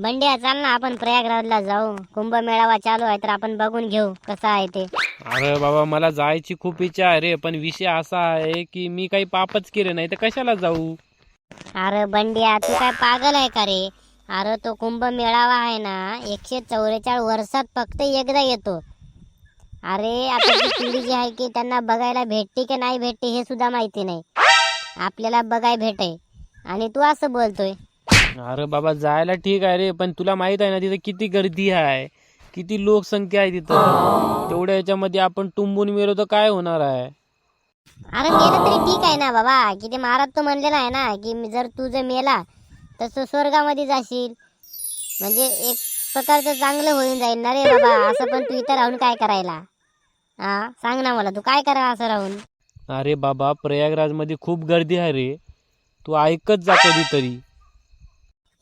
बंड्या चाल ना, आपण प्रयागराजला जाऊ. कुंभमेळावा चालू आहे तर आपण बघून घेऊ कसं आहे ते. अरे बाबा, मला जायची खूप इच्छा आहे रे, पण विषय असा आहे की मी काही पापच केले नाही तर कशाला जाऊ. अरे बंड्या, तू काय पागल आहे का रे? अरे तो कुंभमेळावा आहे ना, 144 वर्षात फक्त एकदा येतो. अरे आताची पिढी जी आहे की त्यांना बघायला भेटते की नाही भेटते हे सुद्धा माहिती नाही. आपल्याला बघाय भेटे आणि तू असं बोलतोय. अरे बाबा, जायला ठीक आहे रे, पण तुला माहित आहे ना तिथे किती गर्दी आहे, किती लोकसंख्या आहे तिथं. तेवढ्या याच्यामध्ये आपण तुंबून मेलो तर काय होणार आहे. अरे मेलं तरी ठीक आहे ना बाबा, की ते महाराज तो म्हणलेला आहे ना की जर तू जर मेला तर तू स्वर्गामध्ये जाशील. म्हणजे एक प्रकारचं चांगलं होऊन जाईल ना रे बाबा. असं पण तू इथं राहून काय करायला? हा सांग ना मला, तू काय करा असं राहून? अरे बाबा, प्रयागराजमध्ये खूप गर्दी आहे रे, तू ऐकत जा कधीतरी.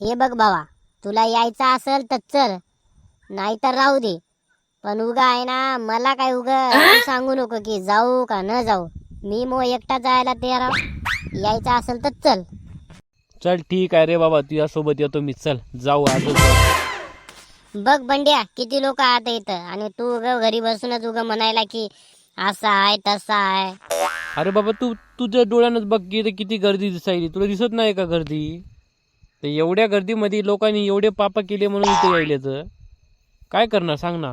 हे बघ बाबा, तुला यायचं असेल तर चल, नाही तर राहू दे. पण उगा आहे ना, मला काय उगा तू सांगू नको की जाऊ का न जाऊ. मी मग एकटा जायला तयार आहो. यायचं असेल तर चल. चल ठीक आहे रे बाबा, तुझ्यासोबत येतो मी. चल जाऊ आजच जाऊ. बघ बंड्या, किती लोक आहात इथं आणि तू उगा घरी बसूनच उगा म्हणायला की असं आहे तसं आहे. अरे बाबा, तू तुझ्या डोळ्यानंच बघ की इथे किती गर्दी दिसायली. तुला दिसत नाही का गर्दी? तर एवढ्या गर्दीमध्ये लोकांनी एवढे पाप केले म्हणून इथे यायले तर काय करणार सांग ना.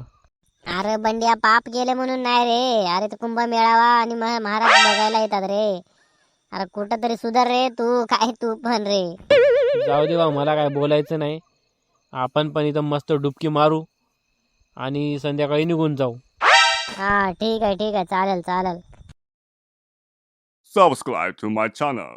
अरे बंड्या, पाप केले म्हणून नाही रे. अरे तो कुंभमेळावा आणि महाराज बघायला येतात रे. अरे कुठं तरी सुधार रे तू, काय तू पण रे. जाऊ दे बा, मला काय बोलायचं नाही. आपण पण इथं मस्त डुबकी मारू आणि संध्याकाळी निघून जाऊ. हा ठीक आहे ठीक आहे, चालेल चालेल. Subscribe to my channel.